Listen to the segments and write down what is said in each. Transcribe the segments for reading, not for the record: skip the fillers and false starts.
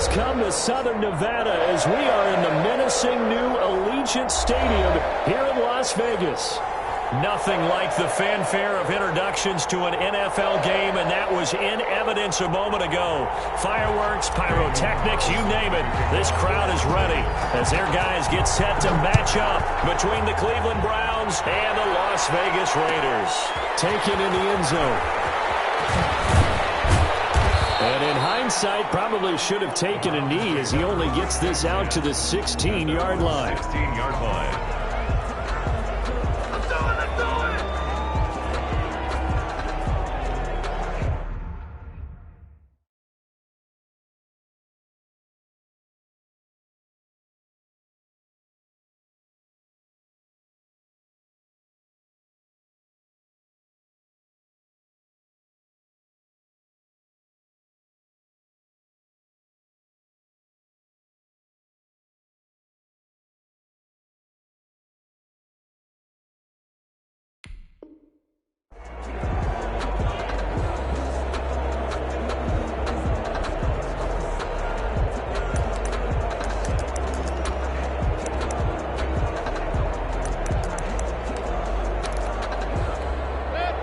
has come to Southern Nevada as we are in the menacing new Allegiant Stadium here in Las Vegas. Nothing like the fanfare of introductions to an NFL game, and that was in evidence a moment ago. Fireworks, pyrotechnics, you name it. This crowd is ready as their guys get set to match up between the Cleveland Browns and the Las Vegas Raiders. Taken in the end zone. And in hindsight, probably should have taken a knee as he only gets this out to the 16-yard line. 16-yard line.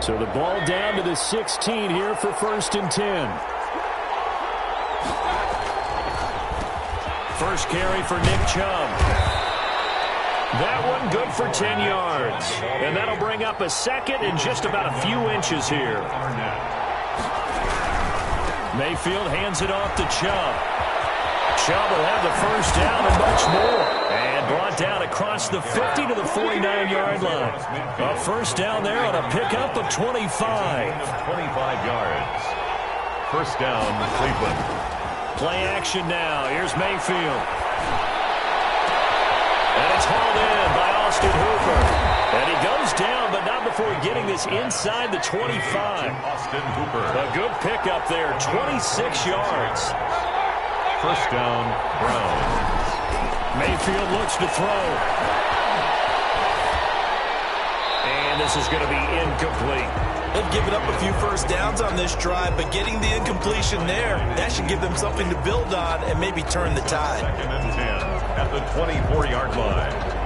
So the ball down to the 16 here for 1st and 10. First carry for Nick Chubb. That one good for 10 yards. And that'll bring up a second and just about a few inches here. Mayfield hands it off to Chubb. Chubb will have the first down and much more. And brought down across the 50 to the 49-yard line. A first down there on a pickup of 25. 25 yards. First down, Cleveland. Play action now. Here's Mayfield. And it's hauled in by Austin Hooper. And he goes down, but not before getting this inside the 25. Austin Hooper. A good pickup there, 26 yards. First down, Browns. Mayfield looks to throw. And this is going to be incomplete. They've given up a few first downs on this drive, but getting the incompletion there, that should give them something to build on and maybe turn the tide. 2nd and 10 at the 24-yard line.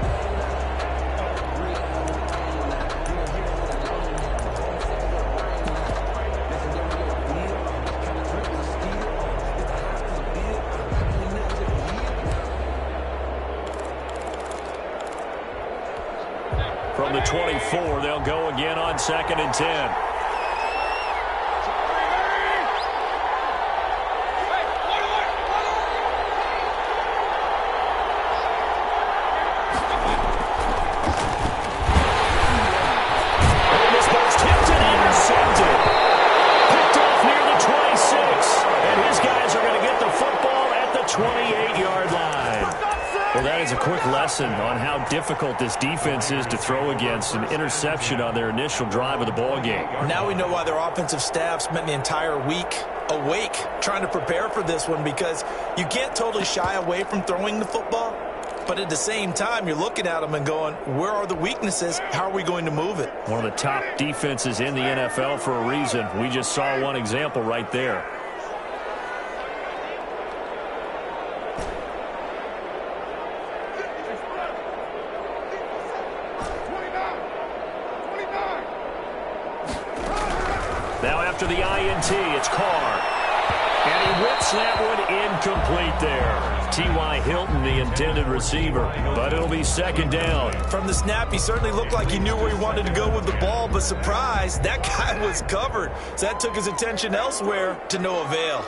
From the 24, they'll go again on 2nd and 10. On how difficult this defense is to throw against. An interception on their initial drive of the ball game. Now we know why their offensive staff spent the entire week awake trying to prepare for this one, because you can't totally shy away from throwing the football, but at the same time you're looking at them and going, where are the weaknesses? How are we going to move it? One of the top defenses in the NFL for a reason. We just saw one example right there. After the INT, it's Carr. And he whips that one incomplete there. T.Y. Hilton, the intended receiver. But it'll be 2nd down. From the snap, he certainly looked like he knew where he wanted to go with the ball, but surprise, that guy was covered. So that took his attention elsewhere to no avail.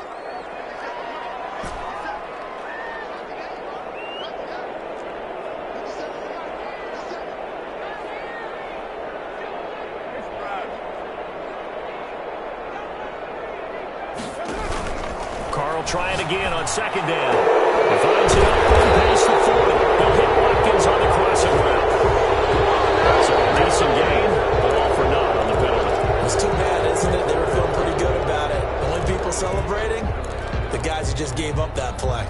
Try it again on 2nd down. He finds it open, pace the 40. He'll hit Watkins on the crossing route. So a decent gain, but all for naught on the penalty. It's too bad, isn't it? They were feeling pretty good about it. The only people celebrating, the guys who just gave up that play.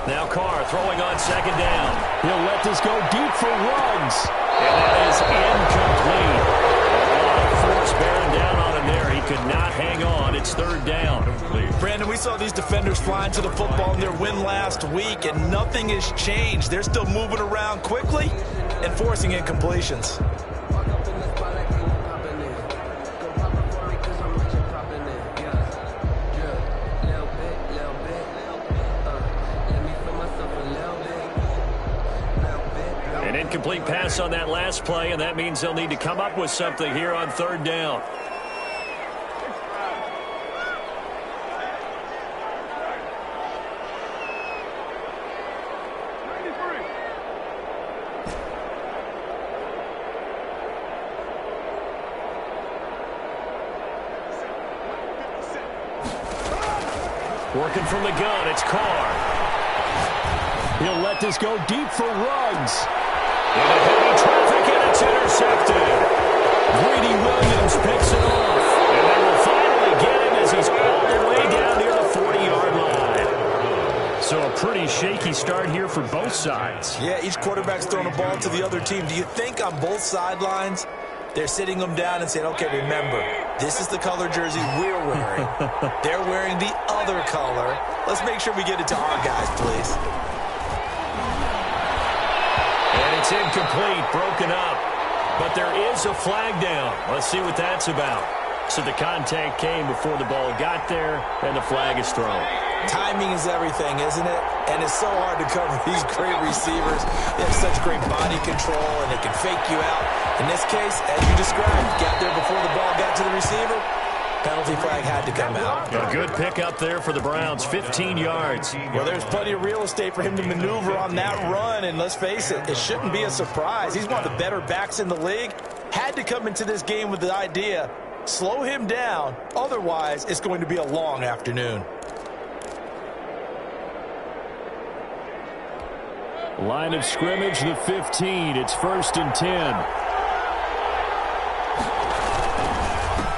Now Carr throwing on second down. He'll let this go deep for Ruggs. And that is incomplete. A lot of force bearing down on him there. He could not hang on. It's third down. Brandon, we saw these defenders flying to the football in their win last week, and nothing has changed. They're still moving around quickly and forcing incompletions. An incomplete pass on that last play, and that means they'll need to come up with something here on third down. Working from the gun, it's Carr. He'll let this go deep for Ruggs. Into heavy traffic, and it's intercepted. Greedy Williams picks it off. And they will finally get him as he's all the way down near the 40-yard line. So a pretty shaky start here for both sides. Yeah, each quarterback's throwing a ball to the other team. Do you think on both sidelines they're sitting them down and saying, okay, remember, this is the color jersey we're wearing. They're wearing the other color. Let's make sure we get it to our guys, please. And it's incomplete, broken up. But there is a flag down. Let's see what that's about. So the contact came before the ball got there, and the flag is thrown. Timing is everything, isn't it? And it's so hard to cover these great receivers. They have such great body control, and they can fake you out. In this case, as you described, got there before the ball got to the receiver. Penalty flag had to come out. A good pick up there for the Browns, 15 yards. Well, there's plenty of real estate for him to maneuver on that run, and let's face it, it shouldn't be a surprise. He's one of the better backs in the league. Had to come into this game with the idea, slow him down, otherwise it's going to be a long afternoon. Line of scrimmage, the 15. It's 1st and 10.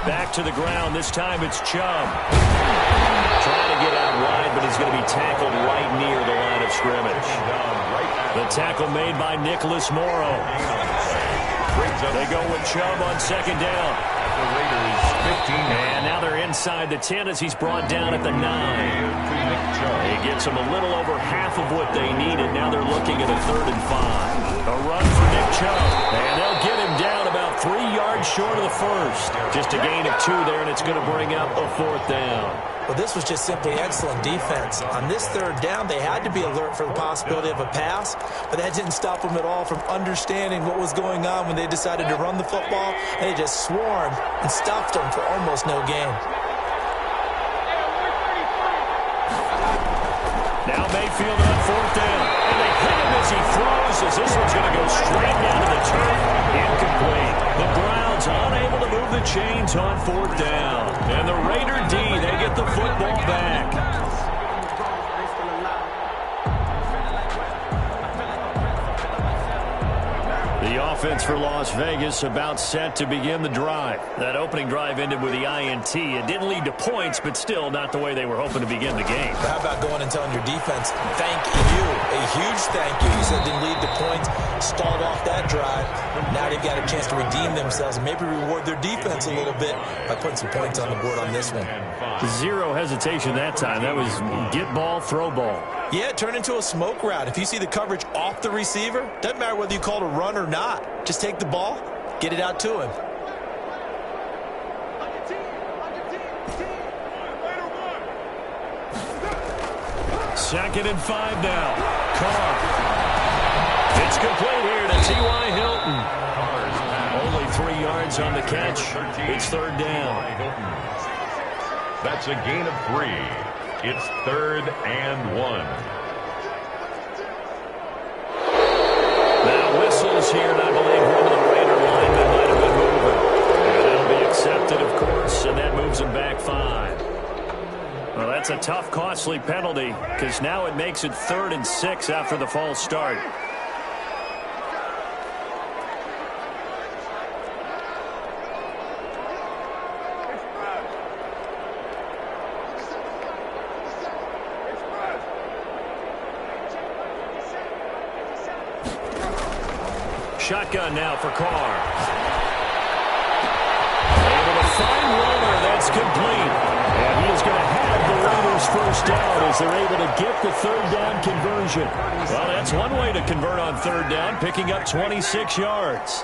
Back to the ground. This time it's Chubb. Trying to get out wide, but he's going to be tackled right near the line of scrimmage. The tackle made by Nicholas Morrow. They go with Chubb on second down. And now they're inside the 10 as he's brought down at the 9. He gets them a little over half of what they needed. Now they're looking at a 3rd and 5. A run for Nick Chubb. And they'll get him down about 3 yards short of the first. Just a gain of 2 there, and it's going to bring up a 4th down. Well, this was just simply excellent defense. On this 3rd down, they had to be alert for the possibility of a pass, but that didn't stop them at all from understanding what was going on when they decided to run the football, and they just swarmed and stopped them for almost no gain. Now Mayfield on 4th down, and they hit him as he throws, as this one's going to go straight down to the turf. Incomplete. The Browns unable to move the chains on 4th down. And the Raider D, they get the football back. The offense for Las Vegas about set to begin the drive. That opening drive ended with the INT. It didn't lead to points, but still not the way they were hoping to begin the game. But how about going and telling your defense, thank you, a huge thank you. You said it didn't lead to points, stalled off that drive. Now they've got a chance to redeem themselves and maybe reward their defense a little bit by putting some points on the board on this one. Zero hesitation that time. That was get ball, throw ball. Yeah, it turned into a smoke route. If you see the coverage off the receiver, doesn't matter whether you call it a run or not. Just take the ball, get it out to him. Second and 5 now. Carr. It's complete here to T.Y. Hilton. Only 3 yards on the catch. It's 3rd down. That's a gain of 3. It's 3rd and 1. Now whistles here, and I believe one of the Raider linemen might have been moving. And that'll be accepted, of course, and that moves him back 5. Well, that's a tough, costly penalty, because now it makes it 3rd and 6 after the false start. Shotgun now for Carr. Able to find Waller. That's complete. And he is going to have the Raiders first down as they're able to get the third down conversion. Well, that's one way to convert on third down, picking up 26 yards.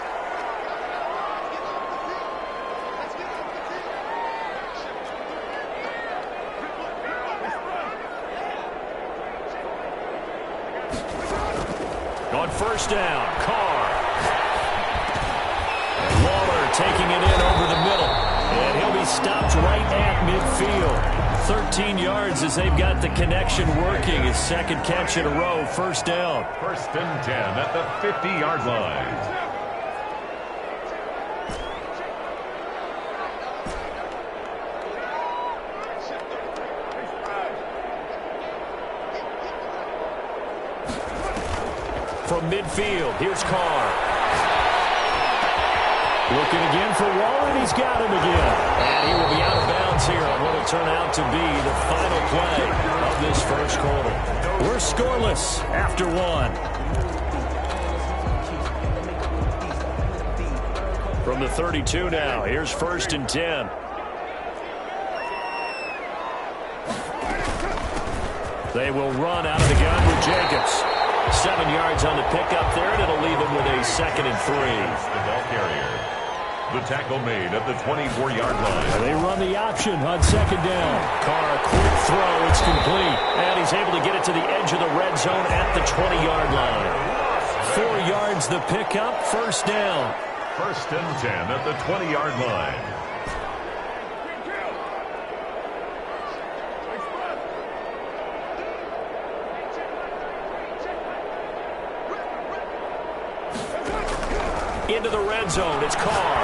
On first down, Carr. And Waller taking it in over the middle. And he'll be stopped right at midfield. 13 yards as they've got the connection working. His second catch in a row, first down. First and 10 at the 50-yard line. From midfield, here's Carr. Looking again for Waller, and he's got him again. And he will be out of bounds here on what will turn out to be the final play of this first quarter. We're scoreless after one. From the 32 now, here's first and 10. They will run out of the gun with Jacobs. 7 yards on the pickup there, and it'll leave him with a second and 3. The ball carrier. The tackle made at the 24-yard line. They run the option on second down. Carr, quick throw. It's complete. And he's able to get it to the edge of the red zone at the 20-yard line. 4 yards the pickup, first down. First and 10 at the 20-yard line. Into the red zone, it's Carr.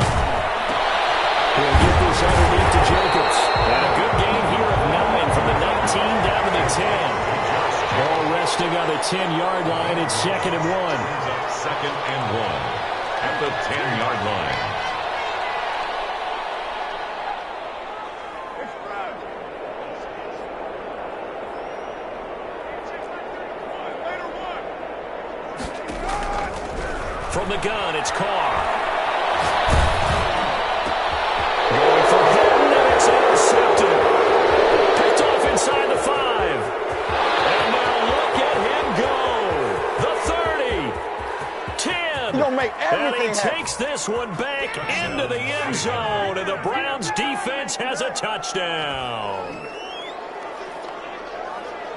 He'll get this underneath to Jacobs. And a good gain here of 9 from the 19 down to the 10. Ball resting on the 10-yard line. It's second and 1. Second and 1 at the 10-yard line. From the gun, it's Carr. Going for Patton, and it's intercepted. Picked off inside the 5. And now look at him go. The 30. 10. You're gonna make everything and he happen. takes this one back into the end zone. And the Browns defense has a touchdown.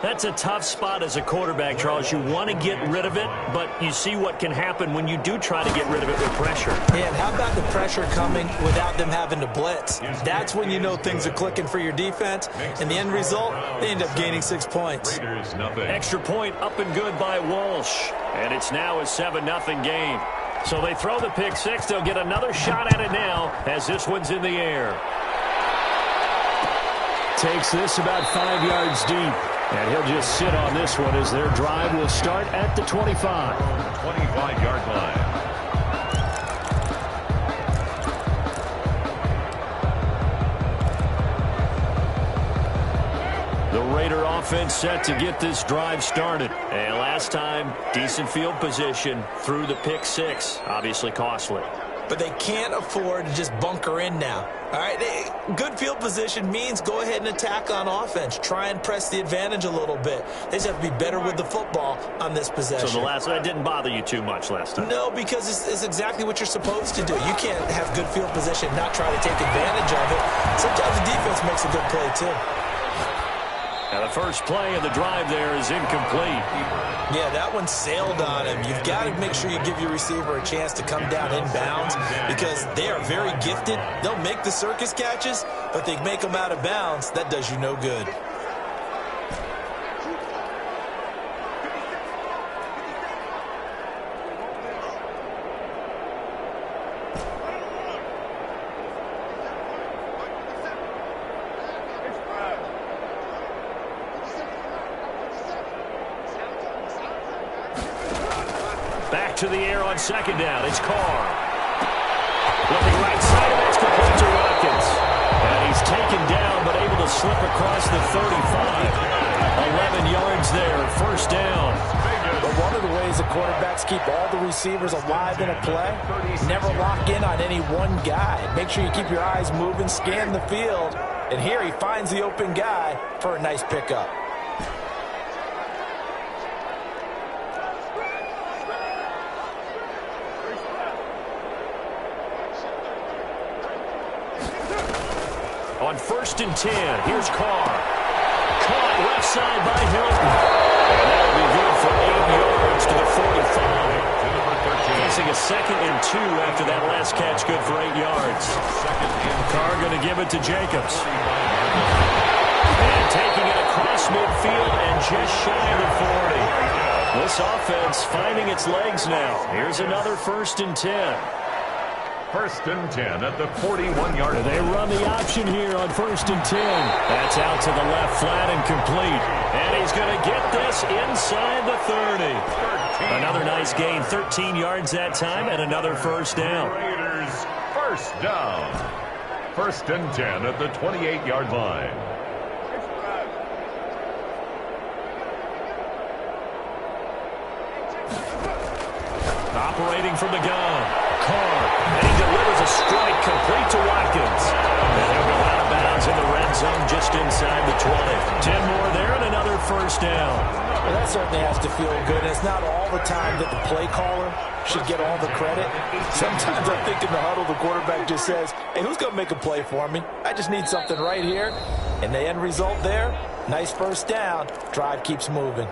That's a tough spot as a quarterback, Charles. You want to get rid of it, but you see what can happen when you do try to get rid of it with pressure. Yeah, and how about the pressure coming without them having to blitz? That's when you know things are clicking for your defense. And the end result, they end up gaining 6 points. Raiders, nothing. Extra point up and good by Walsh. And it's now a 7-0 game. So they throw the pick six. They'll get another shot at it now as this one's in the air. Takes this about 5 yards deep. And he'll just sit on this one as their drive will start at the 25. 25-yard line. The Raider offense set to get this drive started. And last time, decent field position through the pick six. Obviously costly. But they can't afford to just bunker in now. All right, good field position means go ahead and attack on offense. Try and press the advantage a little bit. They just have to be better with the football on this possession. So the last one didn't bother you too much last time? No, because it's exactly what you're supposed to do. You can't have good field position and not try to take advantage of it. Sometimes the defense makes a good play, too. Now the first play of the drive there is incomplete. Yeah, that one sailed on him. You've got to make sure you give your receiver a chance to come down inbounds because they are very gifted. They'll make the circus catches, but they make them out of bounds. That does you no good. Back to the air on second down. It's Carr. Looking right side, and that's complete to Watkins. And he's taken down, but able to slip across the 35. 11 yards there, first down. But one of the ways the quarterbacks keep all the receivers alive in a play, never lock in on any one guy. Make sure you keep your eyes moving, scan the field, and here he finds the open guy for a nice pickup. On 1st and 10, here's Carr. Caught left side by Hilton. And that'll be good for 8 yards to the 45. Facing a 2nd and 2 after that last catch, good for 8 yards. Carr going to give it to Jacobs. And taking it across midfield and just shy of the 40. This offense finding its legs now. Here's another 1st and 10. 1st and 10 at the 41-yard line. They run the option here on 1st and 10. That's out to the left, flat and complete. And he's going to get this inside the 30. Another nice gain, 13 yards that time, and another 1st down. Raiders 1st down. 1st and 10 at the 28-yard line. Operating from the gun. Carr. And he delivers a strike complete to Watkins. And he'll go out of bounds in the red zone just inside the 20. 10 more there and another 1st down. Well, that certainly has to feel good. It's not all the time that the play caller should get all the credit. Sometimes I think in the huddle the quarterback just says, hey, who's going to make a play for me? I just need something right here. And the end result there, nice 1st down. Drive keeps moving.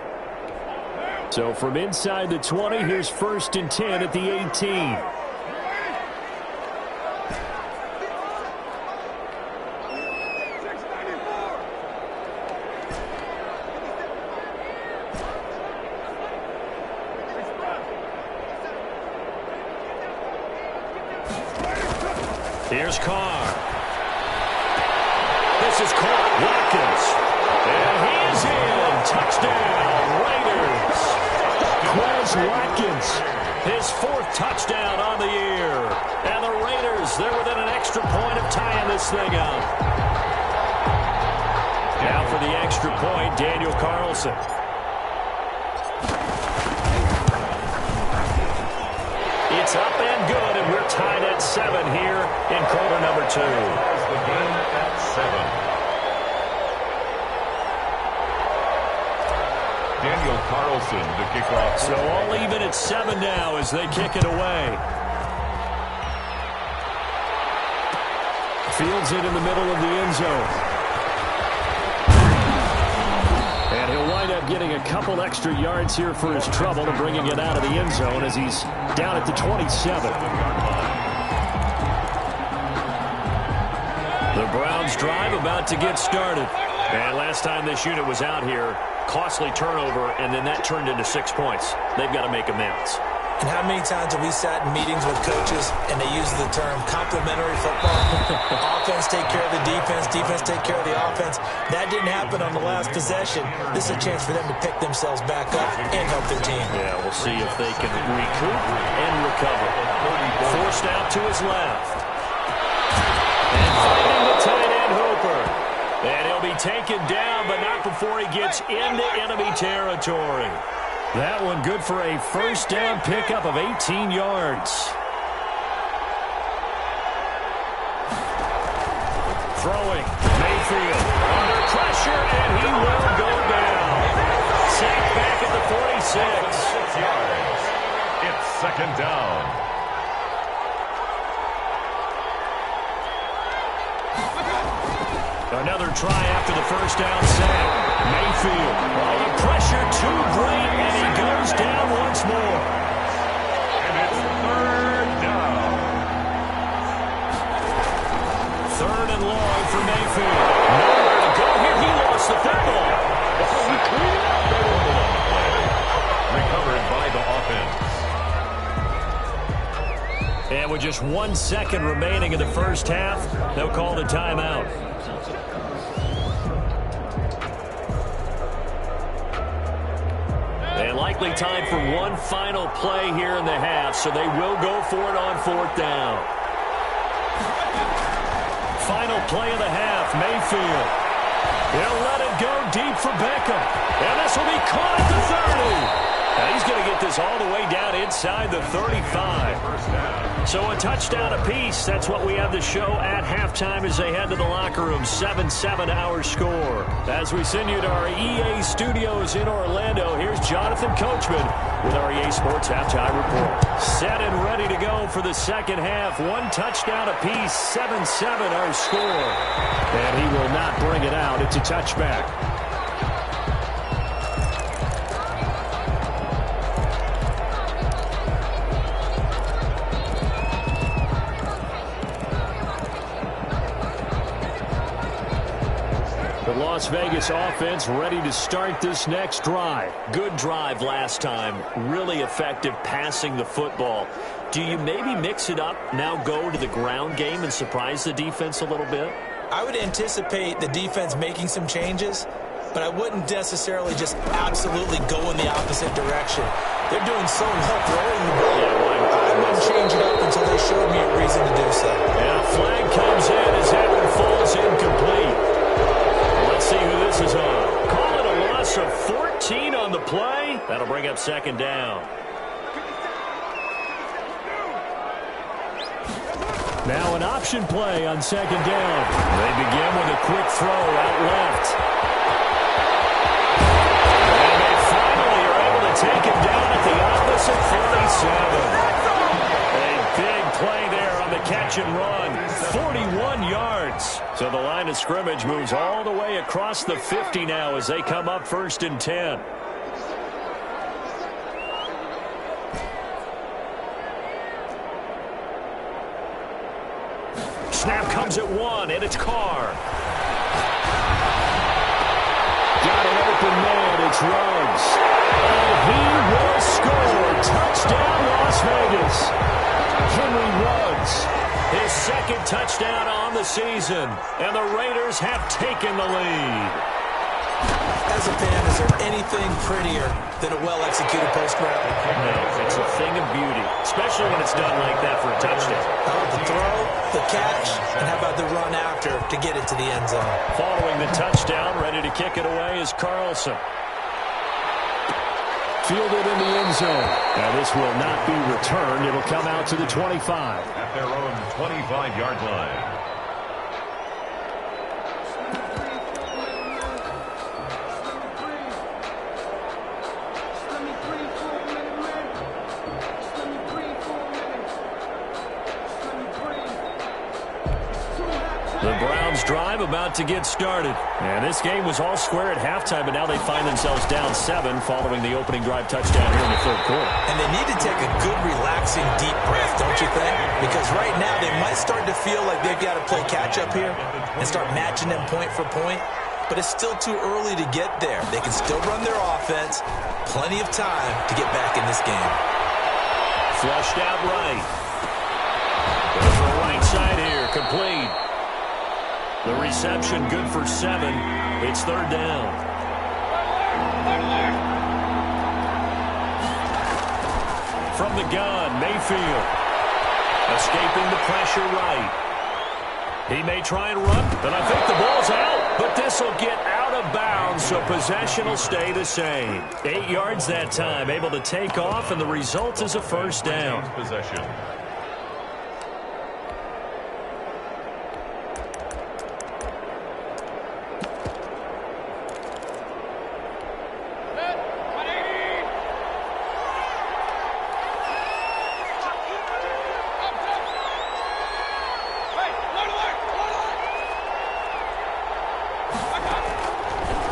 So from inside the 20, here's 1st and 10 at the 18. Here's Carr. This is caught. Watkins. And he is in. Touchdown, Raiders. Quez Watkins, his 4th touchdown on the year. And the Raiders, they're within an extra point of tying this thing up. Now for the extra point, Daniel Carlson. It's up and good, and we're tied at 7 here in quarter number 2. The game at 7. Daniel Carlson to kick off. So all even at 7 now as they kick it away. Fields it in the middle of the end zone. And he'll wind up getting a couple extra yards here for his trouble and bringing it out of the end zone as he's down at the 27. The Browns drive about to get started. And last time this unit was out here, costly turnover, and then that turned into 6 points. They've got to make amends. And how many times have we sat in meetings with coaches and they use the term complementary football? Offense take care of the defense, defense take care of the offense. That didn't happen on the last possession. This is a chance for them to pick themselves back up and help their team. Yeah, we'll see if they can recoup and recover. Forced out to his left. And finding the tight end Hooper. And he'll be taken down, but not before he gets into enemy territory. That one good for a 1st down pickup of 18 yards. Throwing. Mayfield under pressure, and he will go down. Sacked back at the 46. 6 yards. It's 2nd down. Another try after the 1st down sack. Mayfield. Oh, the pressure too great, and he goes down once more. And it's 3rd down. 3rd and long for Mayfield. Nowhere to go here. He lost the football. Recovered by the offense. And with just 1 second remaining in the 1st half, they'll call the timeout. And likely time for one final play here in the half, so they will go for it on 4th down. Final play of the half, Mayfield. He'll let it go deep for Beckham. And this will be caught at the 30. Now he's going get this all the way down inside the 35. So a touchdown apiece. That's what we have to show at halftime as they head to the locker room. 7-7 our score. As we send you to our EA studios in Orlando, here's Jonathan Coachman with our EA Sports Halftime Report. Set and ready to go for the second half. One touchdown apiece. 7-7 our score. And he will not bring it out. It's a touchback. The Las Vegas offense ready to start this next drive. Good drive last time. Really effective passing the football. Do you maybe mix it up, now go to the ground game and surprise the defense a little bit? I would anticipate the defense making some changes, but I wouldn't necessarily just absolutely go in the opposite direction. They're doing so well throwing the ball. I wouldn't change it up until they showed me a reason to do so. And a flag comes in as that one falls incomplete. Let's see who this is on. Call it a loss of 14 on the play. That'll bring up second down. Now an option play on second down. They begin with a quick throw out left. And they finally are able to take him down at the opposite 47. A big play there on the catch and run. 41 yards. So the line of scrimmage moves all the way across the 50 now as they come up 1st and 10. Snap comes at 1, and it's Carr. Got an open man, it's Ruggs. And he will score. Touchdown, Las Vegas. Henry Ruggs. His second touchdown on the season, and the Raiders have taken the lead. As a fan, is there anything prettier than a well-executed post route? No, it's a thing of beauty, especially when it's done like that for a touchdown. How about the throw, the catch, and how about the run after to get it to the end zone? Following the touchdown, ready to kick it away is Carlson. Fielded in the end zone. Now this will not be returned. It'll come out to the 25. At their own 25-yard line. The Browns drive about to get started. And this game was all square at halftime, but now they find themselves down 7 following the opening drive touchdown here in the third quarter. And they need to take a good, relaxing, deep breath, don't you think? Because right now they might start to feel like they've got to play catch-up here and start matching them point for point. But it's still too early to get there. They can still run their offense. Plenty of time to get back in this game. Flushed out right. Goes to the right side here. Complete. The reception good for 7. It's third down. From the gun, Mayfield. Escaping the pressure right. He may try and run, but I think the ball's out. But this will get out of bounds, so possession will stay the same. 8 yards that time, able to take off, and the result is a first down. Possession.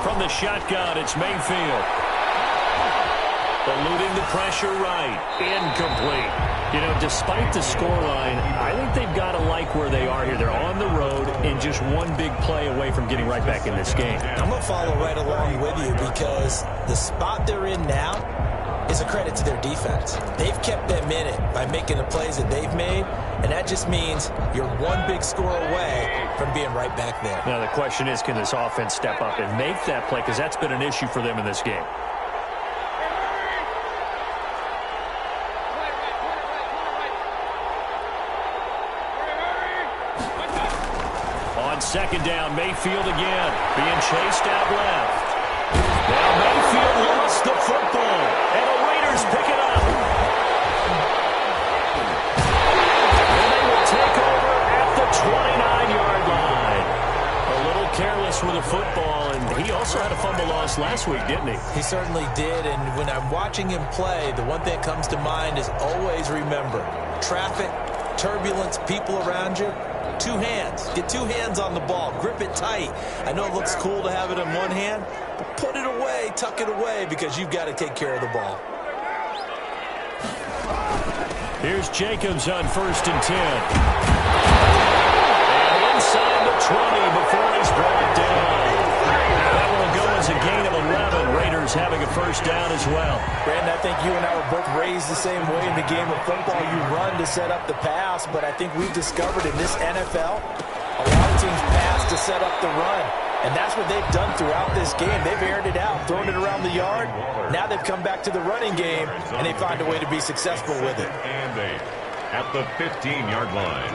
From the shotgun, it's Mayfield. Eluding the pressure right. Incomplete. You know, despite the scoreline, I think they've got to like where they are here. They're on the road and just one big play away from getting right back in this game. I'm going to follow right along with you because the spot they're in now is a credit to their defense. They've kept them in it by making the plays that they've made, and that just means you're one big score away from being right back there. Now the question is, can this offense step up and make that play? Because that's been an issue for them in this game. On second down, Mayfield again, being chased out left. Now Mayfield lost the football, and the Raiders pick it success with a football, and he also had a fumble loss last week, didn't he? He certainly did, and when I'm watching him play, the one thing that comes to mind is always remember, traffic, turbulence, people around you, two hands. Get two hands on the ball. Grip it tight. I know it looks cool to have it in one hand, but put it away, tuck it away, because you've got to take care of the ball. Here's Jacobs on 1st and 10. And inside the 20 before he's brought down. That will go as a gain of 11. Raiders having a first down as well. Brandon, I think you and I were both raised the same way in the game of football. You run to set up the pass, but I think we've discovered in this NFL, a lot of teams pass to set up the run. And that's what they've done throughout this game. They've aired it out, thrown it around the yard. Now they've come back to the running game, and they find a way to be successful with it. And 8 at the 15-yard line.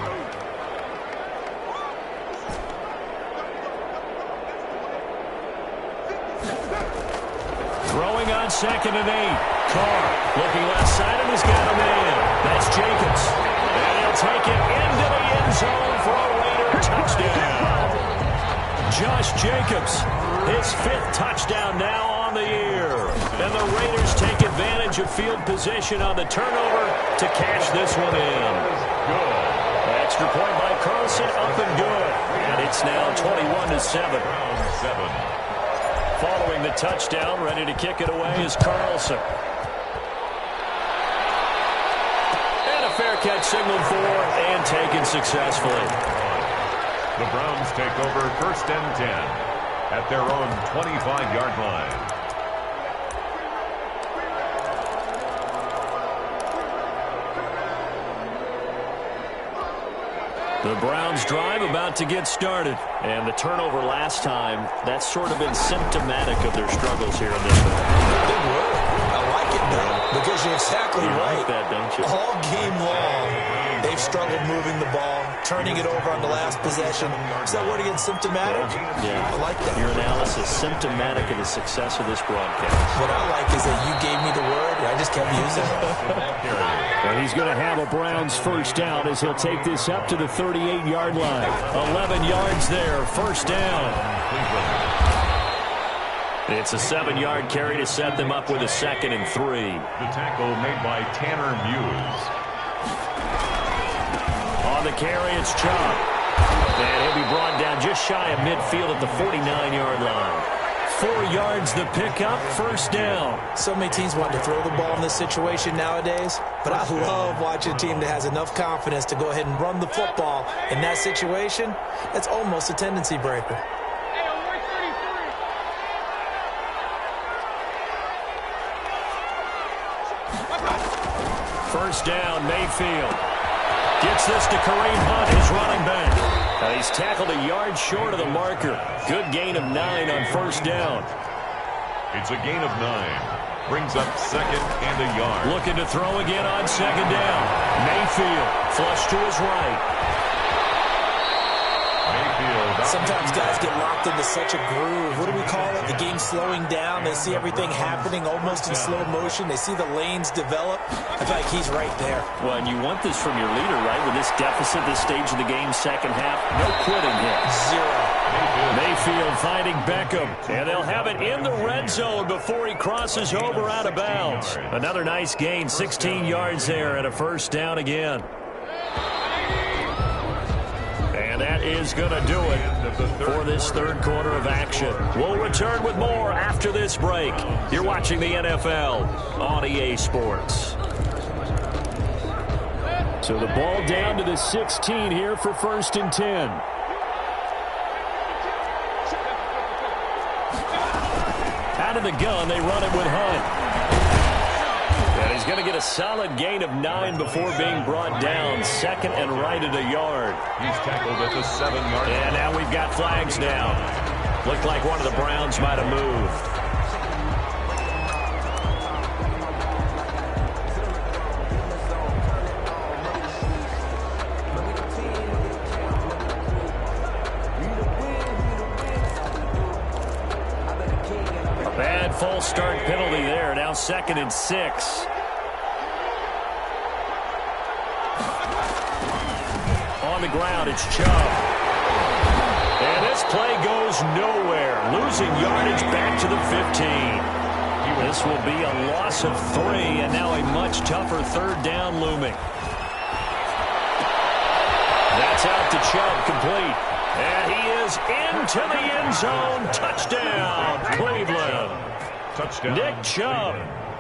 Throwing on 2nd and 8. Carr looking left side, and he's got a man. That's Jacobs. And he'll take it into the end zone for a Raider touchdown. Josh Jacobs, his 5th touchdown now on the year. And the Raiders take advantage of field position on the turnover to cash this one in. Extra point by Carlson, up and good. And it's now 21-7. Following the touchdown, ready to kick it away is Carlson. And a fair catch signaled for and taken successfully. The Browns take over 1st and 10 at their own 25-yard line. The Browns drive about to get started. And the turnover last time, that's sort of been symptomatic of their struggles here in this one. Good word. I like it, though, because you're exactly right. Like that, don't you? All game long, they've struggled moving the ball, turning it over on the last possession. Is that word again, symptomatic? Yeah. I like that. Your analysis, symptomatic of the success of this broadcast. What I like is that you gave me the word, and I just kept using it. And he's going to have a Browns first down as he'll take this up to the 38-yard line. 11 yards there, first down. It's a 7-yard carry to set them up with a 2nd and 3. The tackle made by Tanner Muse. On the carry, it's Chubb. And he'll be brought down just shy of midfield at the 49-yard line. 4 yards the pickup, first down. So many teams want to throw the ball in this situation nowadays, but I love watching a team that has enough confidence to go ahead and run the football in that situation. That's almost a tendency breaker. First down, Mayfield. Gets this to Kareem Hunt, his running back. He's tackled a yard short of the marker. Good gain of 9 on first down. It's a gain of 9. Brings up 2nd and a yard. Looking to throw again on 2nd down. Mayfield, flush to his right. Sometimes guys get locked into such a groove. What do we call it? The game slowing down. They see everything happening almost in slow motion. They see the lanes develop. I feel like he's right there. Well, and you want this from your leader, right? With this deficit, this stage of the game, second half, no quitting here. 0. Mayfield finding Beckham. And they'll have it in the red zone before he crosses over out of bounds. Another nice gain, 16 yards there and a first down again. That is going to do it for this third quarter of action. We'll return with more after this break. You're watching the NFL on EA Sports. So the ball down to the 16 here for 1st and 10. Out of the gun, they run it with Hunt. And he's going to get a solid gain of 9 before being brought down. 2nd and right at a yard. He's tackled at the 7-yard line. And now we've got flags now. Looked like one of the Browns might have moved. A bad false start penalty there. Now 2nd and 6. On the ground, it's Chubb. And This play goes nowhere. Losing yardage back to the 15. This will be a loss of 3, and now a much tougher third down looming. That's out to Chubb, complete. And he is into the end zone. Touchdown, Cleveland. Touchdown, Nick Chubb,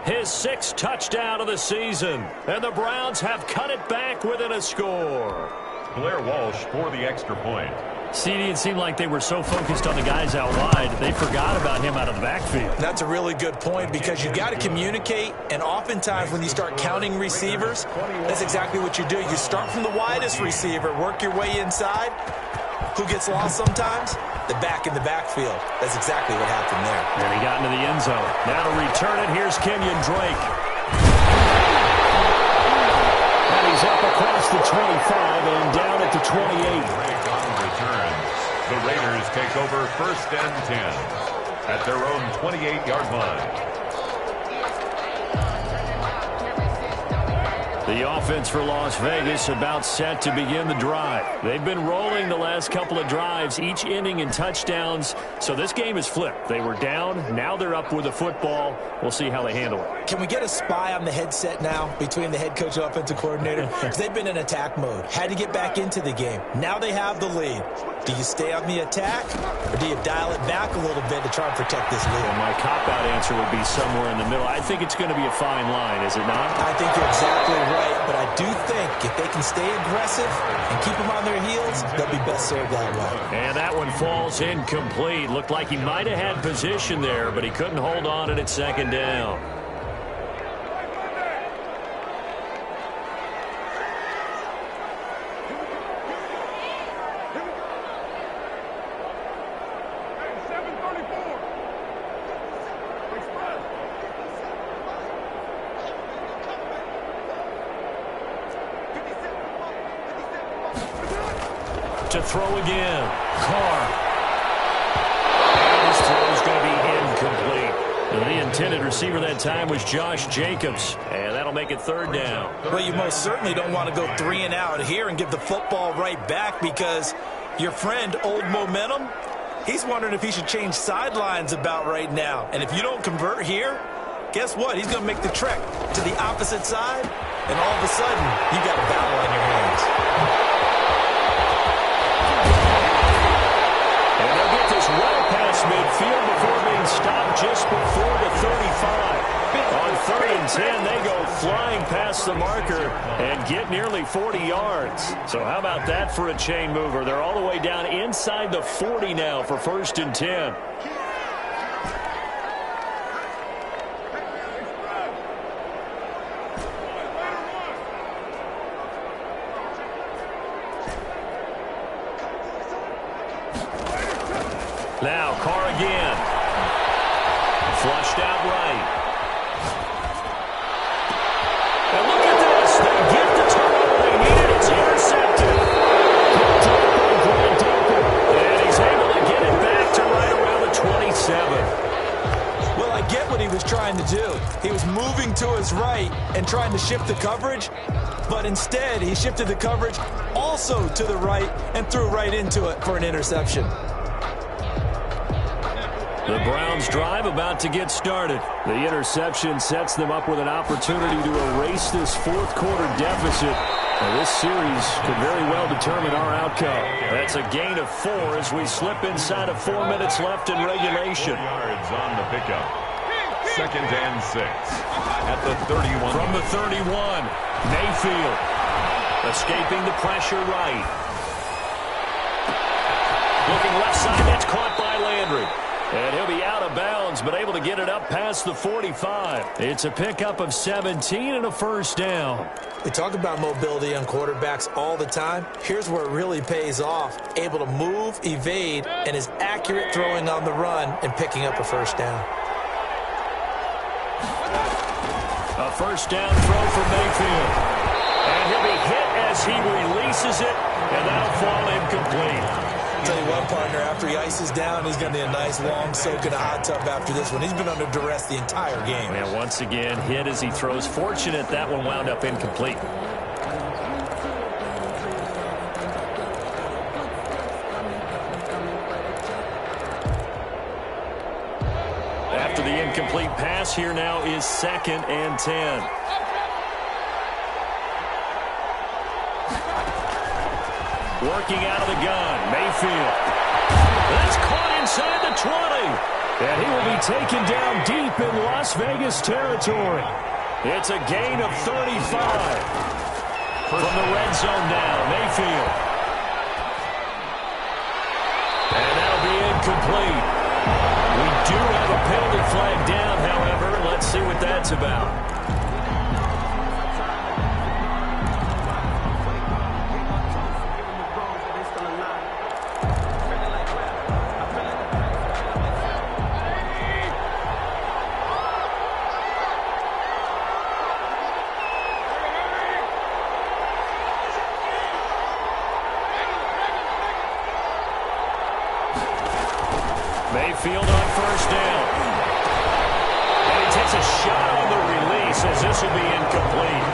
his 6th touchdown of the season. And the Browns have cut it back within a score. Blair Walsh for the extra point. CD, it seemed like they were so focused on the guys out wide, they forgot about him out of the backfield. That's a really good point because you got to communicate, and oftentimes when you start counting receivers, that's exactly what you do. You start from the widest receiver, work your way inside. Who gets lost sometimes? The back in the backfield. That's exactly what happened there. And he got into the end zone. Now to return it, here's Kenyon Drake. And he's up across the 25 and down at the 28. The Raiders take over 1st and 10 at their own 28-yard line. The offense for Las Vegas about set to begin the drive. They've been rolling the last couple of drives, each ending in touchdowns. So this game is flipped. They were down. Now they're up with the football. We'll see how they handle it. Can we get a spy on the headset now between the head coach and offensive coordinator? Because they've been in attack mode. Had to get back into the game. Now they have the lead. Do you stay on the attack, or do you dial it back a little bit to try and protect this lead? Well, my cop-out answer would be somewhere in the middle. I think it's going to be a fine line, is it not? I think you're exactly right, but I do think if they can stay aggressive and keep them on their heels, they'll be best served that way. And that one falls incomplete. Looked like he might have had position there, but he couldn't hold on at 2nd down. To throw again. Carr. And his throw is going to be incomplete. The intended receiver that time was Josh Jacobs. And that'll make it 3rd down. Well, you most certainly don't want to go 3 and out here and give the football right back because your friend, Old Momentum, he's wondering if he should change sidelines about right now. And if you don't convert here, guess what? He's going to make the trek to the opposite side, and all of a sudden, you got a battle on your hands. Well past midfield before being stopped just before the 35. On 3rd and 10, they go flying past the marker and get nearly 40 yards. So how about that for a chain mover? They're all the way down inside the 40 now for 1st and 10. Now, Carr again. Flushed out right. And look at this. They get the turnover they needed. It's intercepted. And he's able to get it back to right around the 27. Well, I get what he was trying to do. He was moving to his right and trying to shift the coverage, but instead he shifted the coverage also to the right and threw right into it for an interception. The Browns drive about to get started. The interception sets them up with an opportunity to erase this 4th quarter deficit. Now, this series could very well determine our outcome. That's a gain of 4 as we slip inside of 4 minutes left in regulation. Yards on the pickup. 2nd and 6 at the 31. From the 31, Mayfield escaping the pressure right. Looking left side, that's caught by Landry. And he'll be out of bounds, but able to get it up past the 45. It's a pickup of 17 and a 1st down. We talk about mobility on quarterbacks all the time. Here's where it really pays off. Able to move, evade, and is accurate throwing on the run and picking up a 1st down. A 1st down throw for Mayfield. And he'll be hit as he releases it, and that'll fall incomplete. I'll tell you what, partner, after he ices down, he's going to need a nice long soak in a hot tub after this one. He's been under duress the entire game. And once again, hit as he throws. Fortunate that one wound up incomplete. After the incomplete pass, here now is 2nd and 10. Working out of the gun, Mayfield. That's caught inside the 20. And he will be taken down deep in Las Vegas territory. It's a gain of 35. From the red zone now, Mayfield. And that'll be incomplete. We do have a penalty flag down, however. Let's see what that's about. Mayfield on first down. And he takes a shot on the release as this will be incomplete.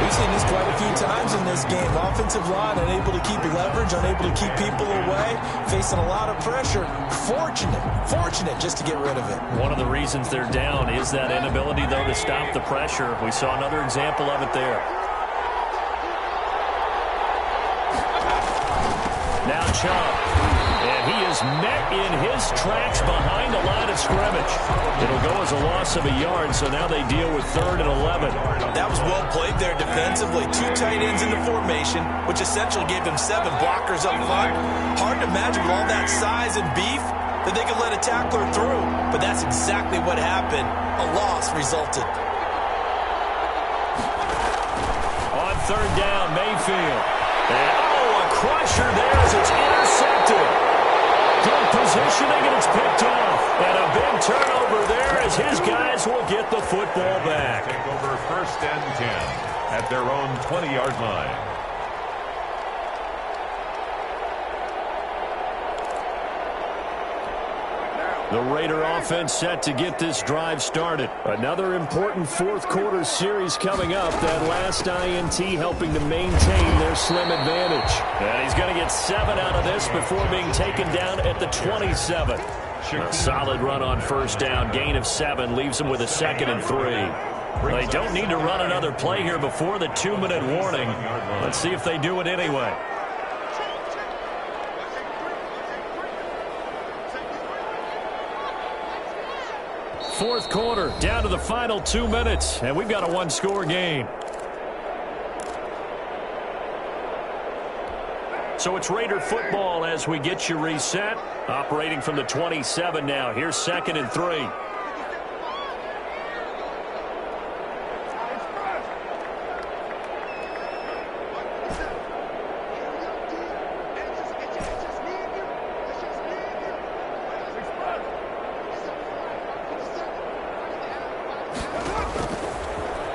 We've seen this quite a few times in this game. Offensive line unable to keep leverage, unable to keep people away, facing a lot of pressure. Fortunate just to get rid of it. One of the reasons they're down is that inability, though, to stop the pressure. We saw another example of it there. Now Chubb. And he is met in his tracks behind the line of scrimmage. It'll go as a loss of a yard, so now they deal with 3rd and 11. That was well played there defensively. 2 tight ends in the formation, which essentially gave them 7 blockers up front. Hard to imagine with all that size and beef that they could let a tackler through. But that's exactly what happened. A loss resulted. On 3rd down, Mayfield. And, a crusher there as it's intercepted. Good positioning, and it's picked off. And a big turnover there as his guys will get the football back. Take over 1st and 10 at their own 20-yard line. The Raider offense set to get this drive started. Another important 4th quarter series coming up. That last INT helping to maintain their slim advantage. And he's going to get 7 out of this before being taken down at the 27. A solid run on first down. Gain of 7 leaves him with a 2nd and 3. They don't need to run another play here before the 2-minute warning. Let's see if they do it anyway. 4th quarter, down to the final 2 minutes, and we've got a 1-score game. So it's Raider football as we get you reset. Operating from the 27 now. Here's 2nd and 3.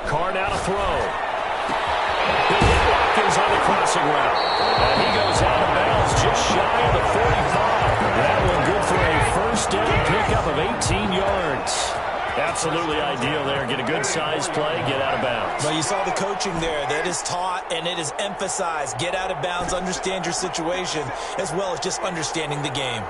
Carr now to throw. The hit Watkins on the crossing route. And he goes out of bounds just shy of the 45. That one good for a first down pickup of 18 yards. Absolutely ideal there. Get a good size play, get out of bounds. Well, you saw the coaching there. That is taught and it is emphasized. Get out of bounds, understand your situation, as well as just understanding the game.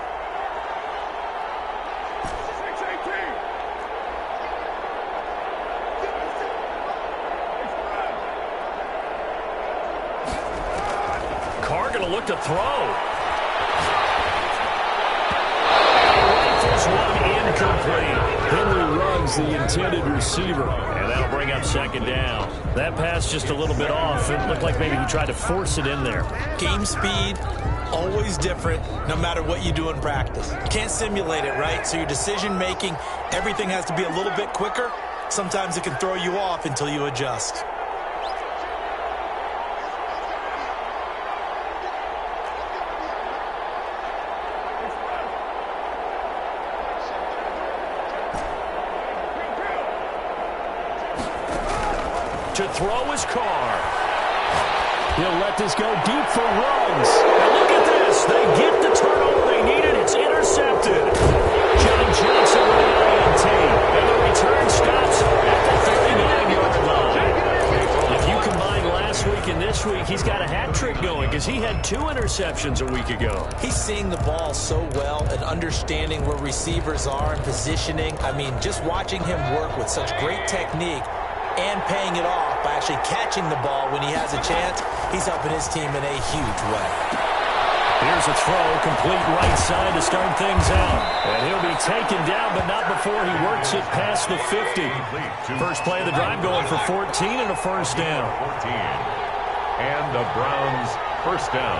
Look to throw. Rifles one incomplete. Henry Ruggs, the intended receiver. And that'll bring up 2nd down. That pass just a little bit off. It looked like maybe he tried to force it in there. Game speed, always different, no matter what you do in practice. You can't simulate it, right? So your decision-making, everything has to be a little bit quicker. Sometimes it can throw you off until you adjust. To throw his Carr. He'll let this go deep for Ruggs. And look at this. They get the turnover they needed. It's intercepted. John Johnson with an INT. And the return stops at the 39-yard line. If you combine last week and this week, he's got a hat trick going because he had 2 interceptions a week ago. He's seeing the ball so well and understanding where receivers are and positioning. I mean, just watching him work with such great technique and paying it off by actually catching the ball when he has a chance, he's helping his team in a huge way. Here's a throw, complete right side to start things out. And he'll be taken down, but not before he works it past the 50. First play of the drive going for 14 and a first down. 14. And the Browns first down.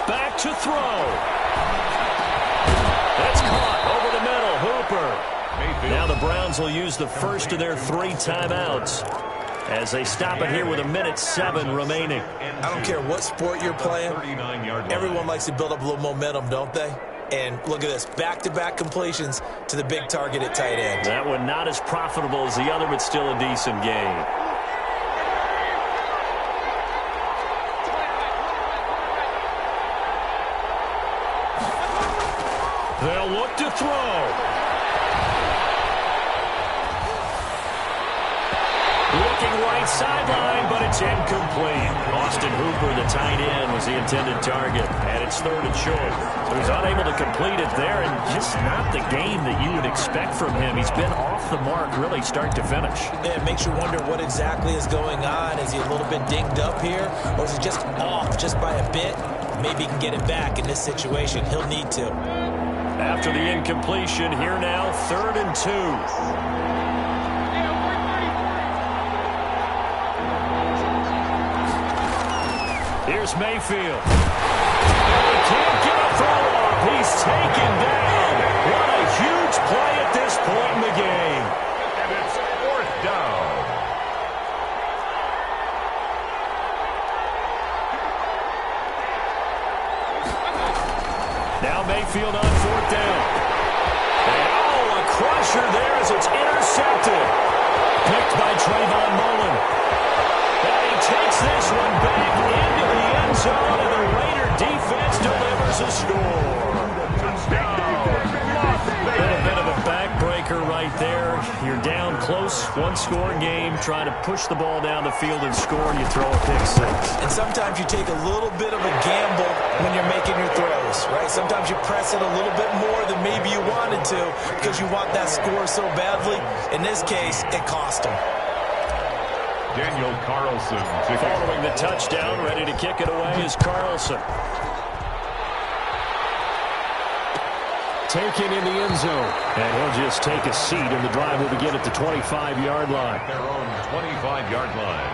Back to throw. That's caught over the middle. Hooper. Now the Browns will use the first of their 3 timeouts as they stop it here with 1:07 remaining. I don't care what sport you're playing. Everyone likes to build up a little momentum, don't they? And look at this, back-to-back completions to the big target at tight end. That one not as profitable as the other, but still a decent gain. They'll look to throw. Looking right sideline, but it's incomplete. Austin Hooper, the tight end, was the intended target, and it's 3rd and short. So he's unable to complete it there, and just not the game that you would expect from him. He's been off the mark really start to finish. Yeah, it makes you wonder what exactly is going on. Is he a little bit dinged up here, or is he just off just by a bit? Maybe he can get it back in this situation. He'll need to. After the incompletion, here now, 3rd and 2. Here's Mayfield. And he can't get a throw off. He's taken down. What a huge play at this point in the game. And it's 4th down. Now Mayfield on 4th down. And a crusher there as it's intercepted. Picked by Trayvon Mullen. And he takes this one back into the end zone, and the Raider defense delivers a score. A bit of a backbreaker right there. You're down close, 1-score game, trying to push the ball down the field and score, and you throw a pick 6. And sometimes you take a little bit of a gamble when you're making your throws, right? Sometimes you press it a little bit more than maybe you wanted to because you want that score so badly. In this case, it cost them. Daniel Carlson. Following the touchdown, ready to kick it away is Carlson. Taken in the end zone. And he'll just take a seat, and the drive will begin at the 25-yard line. Their own 25-yard line.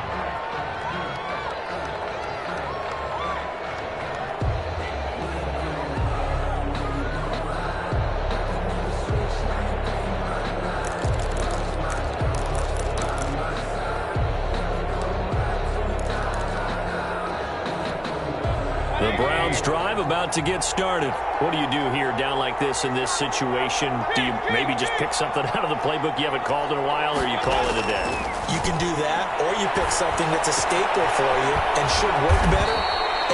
The Browns drive about to get started. What do you do here down like this in this situation? Do you maybe just pick something out of the playbook you haven't called in a while, or you call it a day? You can do that, or you pick something that's a staple for you and should work better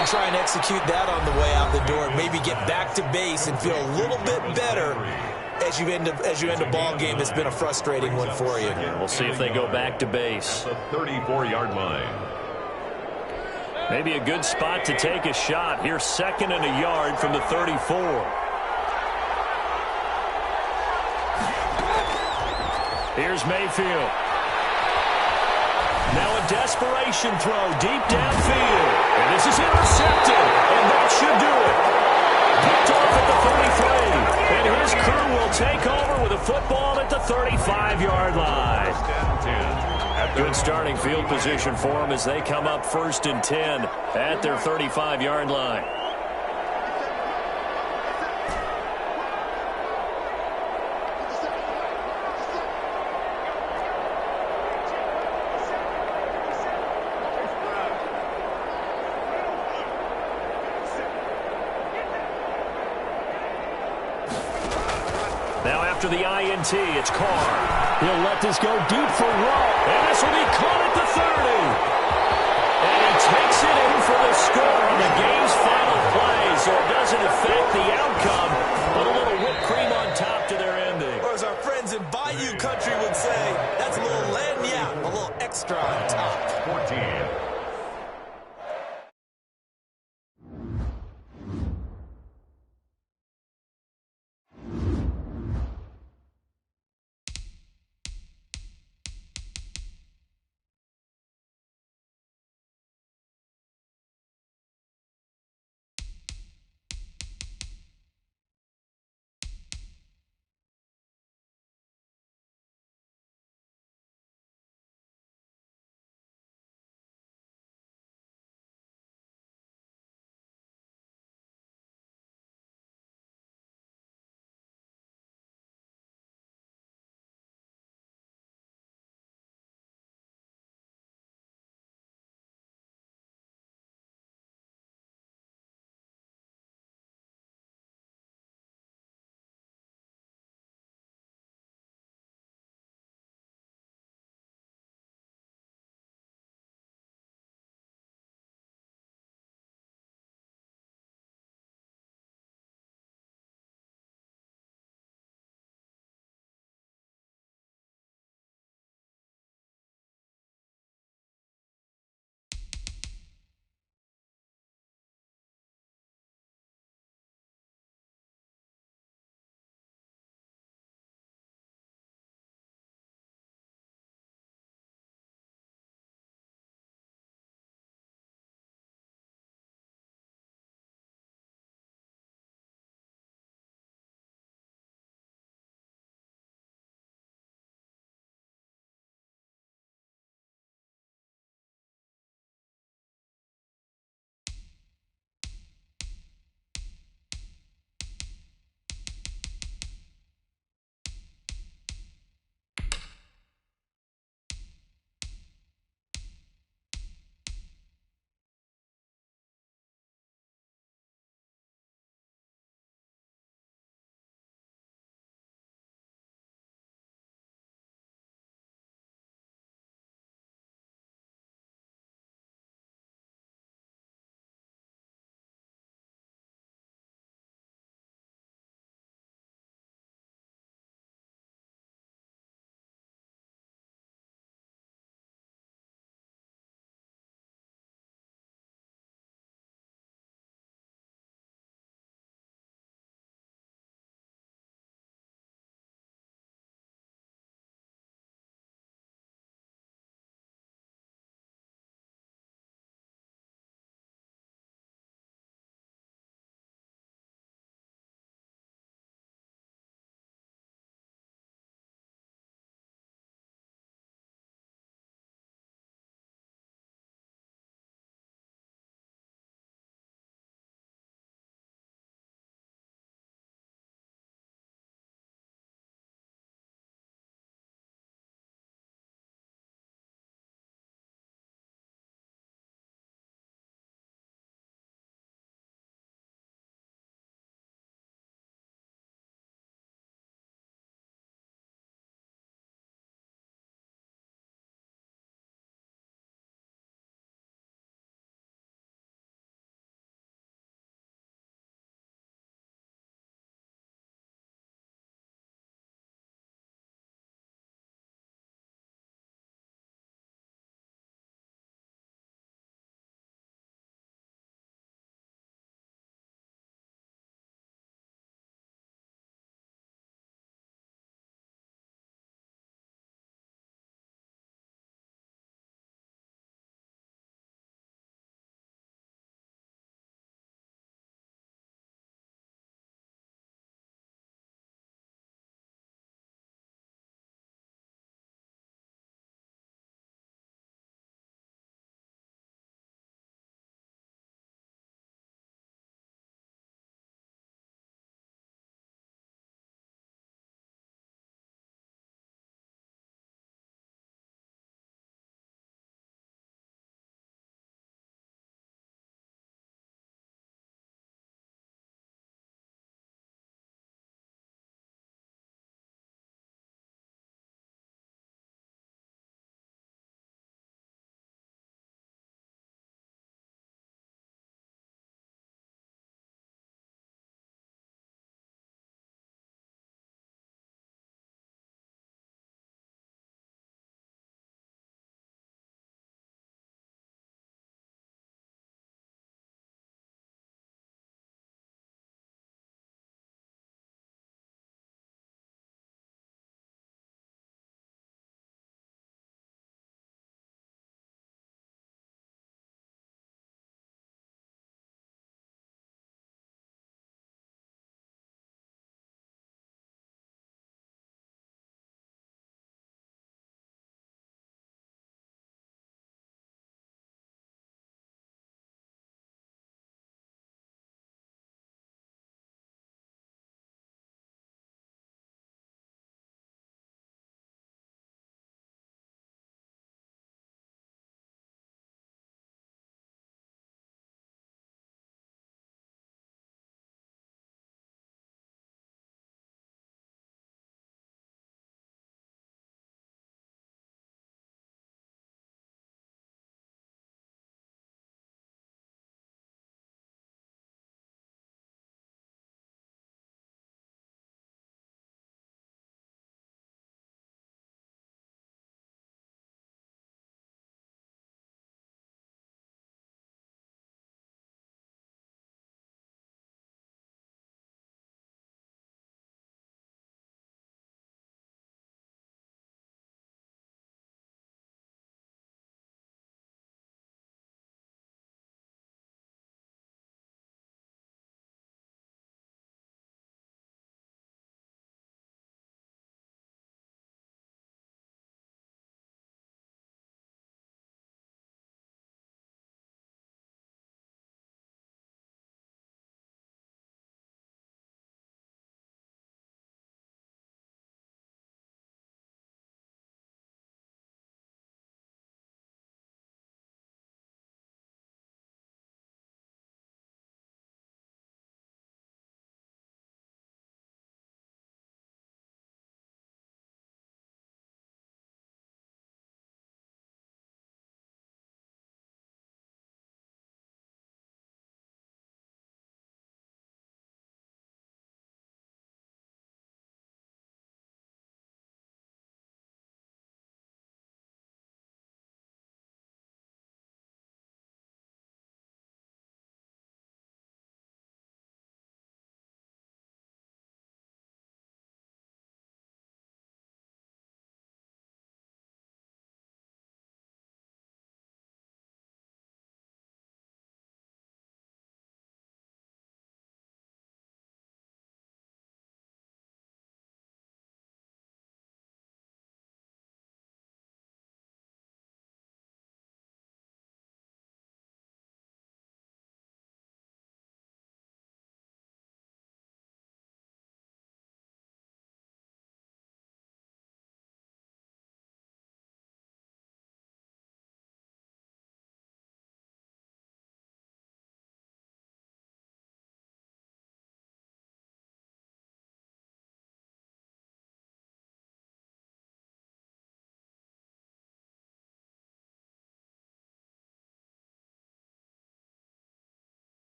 and try and execute that on the way out the door and maybe get back to base and feel a little bit better as you end a ball game that's been a frustrating one for you. We'll see if they go back to base. The 34-yard line. Maybe a good spot to take a shot. Here's 2nd and a yard from the 34. Here's Mayfield. Now a desperation throw deep downfield. And this is intercepted. And that should do it. Picked off at the 33. And his crew will take over with a football at the 35-yard line. Good starting field position for them as they come up 1st and 10 at their 35-yard line. Now after the INT, it's Carr. He'll let this go deep for Rowe. And this will be caught at the 30. And he takes it in for the score on the game's final play. So it doesn't affect the outcome, but a little whipped cream on top to their ending. Or as our friends in Bayou Country would say, that's a little lagniappe, a little extra on